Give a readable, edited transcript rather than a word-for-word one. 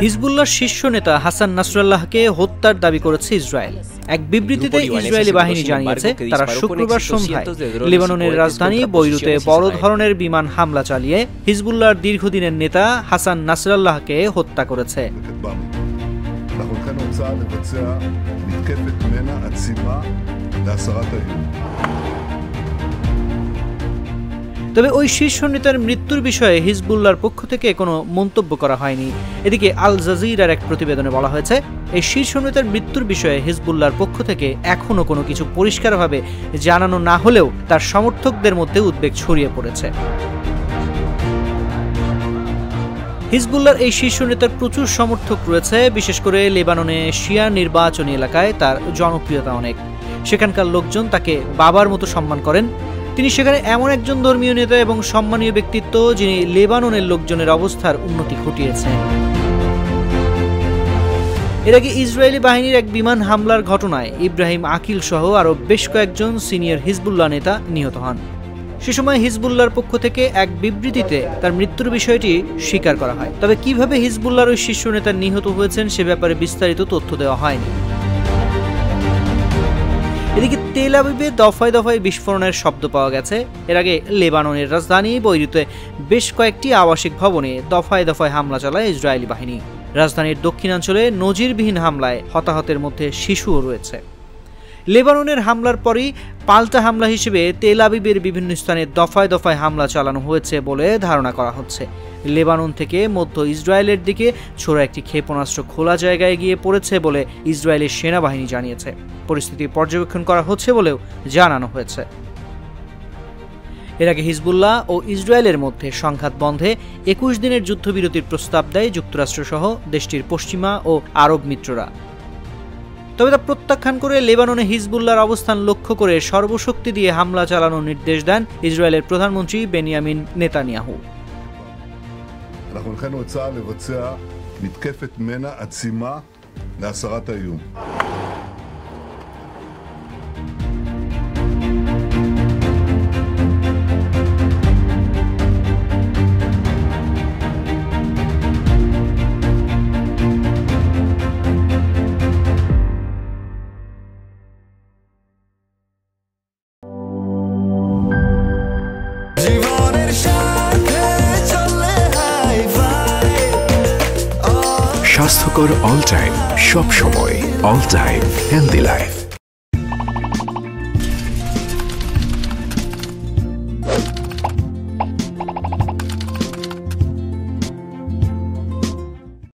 হিজবুল্লাহর শীর্ষ নেতা হাসান নাসরাল্লাহকে হত্যার দাবি করেছে ইসরায়েল। এক বিবৃতিতে ইসরায়েলি বাহিনী জানিয়েছে তারা শুক্রবার সন্ধ্যায় লেবাননের রাজধানী বৈরুতে বড় ধরনের বিমান হামলা চালিয়ে হিজবুল্লাহর দীর্ঘদিনের নেতা হাসান নাসরাল্লাহকে হত্যা করেছে। তবে ওই শীর্ষ নেতার মৃত্যুর বিষয়ে হিজবুল্লাহর পক্ষ থেকে কোনো মন্তব্য করা হয়নি। এদিকে আল জাজিরার এক প্রতিবেদনে বলা হয়েছে, এই শীর্ষ নেতার মৃত্যুর বিষয়ে হিজবুল্লাহর পক্ষ থেকে এখনো কোনো কিছু পরিষ্কারভাবে জানানো না হলেও তার সমর্থকদের মধ্যে উদ্বেগ ছড়িয়ে পড়েছে। হিজবুল্লাহর এই শীর্ষ নেতার প্রচুর সমর্থক রয়েছে, বিশেষ করে লেবাননে শিয়া নির্বাচনী এলাকায় তার জনপ্রিয়তা অনেক। সেখানকার লোকজন তাকে বাবার মতো সম্মান করেন। তিনি সেখানে এমন একজন ধর্মীয় নেতা এবং সম্মানীয় ব্যক্তিত্ব যিনি লেবাননের লোকজনের অবস্থার উন্নতি ঘটিয়েছেন। এর আগে ইসরায়েলি বাহিনীর এক বিমান হামলার ঘটনায় ইব্রাহিম আকিল সহ আরও বেশ কয়েকজন সিনিয়র হিজবুল্লাহ নেতা নিহত হন। সে সময় হিজবুল্লাহর পক্ষ থেকে এক বিবৃতিতে তার মৃত্যুর বিষয়টি স্বীকার করা হয়। তবে কিভাবে হিজবুল্লাহর ওই শীর্ষ নেতা নিহত হয়েছেন সে ব্যাপারে বিস্তারিত তথ্য দেওয়া হয়নি। এদিকে তেল আবিবে দফায় দফায় বিস্ফোরণের শব্দ পাওয়া গেছে। এর আগে লেবাননের রাজধানী বৈরুতে বেশ কয়েকটি আবাসিক ভবনে দফায় দফায় হামলা চালায় ইসরায়েলি বাহিনী। রাজধানীর দক্ষিণাঞ্চলে নজিরবিহীন হামলায় হতাহতের মধ্যে শিশুও রয়েছে। লেবাননের হামলার পরই পাল্টা হামলা হিসেবে তেল আবিবের বিভিন্ন স্থানে দফায় দফায় হামলা চালানো হয়েছে বলে ধারণা করা হচ্ছে। লেবানন থেকে মধ্য ইসরায়েলের দিকে ছোড়া একটি ক্ষেপণাস্ত্র খোলা জায়গায় গিয়ে পড়েছে বলে ইসরায়েলের সেনাবাহিনী জানিয়েছে। পরিস্থিতি পর্যবেক্ষণ করা হচ্ছে বলেও জানানো হয়েছে। এর আগে হিজবুল্লাহ ও ইসরায়েলের মধ্যে সংঘাত বন্ধে 21 দিনের যুদ্ধবিরতির প্রস্তাব দেয় যুক্তরাষ্ট্রসহ দেশটির পশ্চিমা ও আরব মিত্ররা। তবে তা প্রত্যাখ্যান করে লেবাননে হিজবুল্লাহর অবস্থান লক্ষ্য করে সর্বশক্তি দিয়ে হামলা চালানোর নির্দেশ দেন ইসরায়েলের প্রধানমন্ত্রী বেনিয়ামিন নেতানিয়াহু। אנחנו הנחינו את צה"ל לבצע מתקפת מנע עצימה להסרת האיום. স্বাস্থ্যকর অল টাইম, সব সময় অল টাইম হেলদি লাইফ।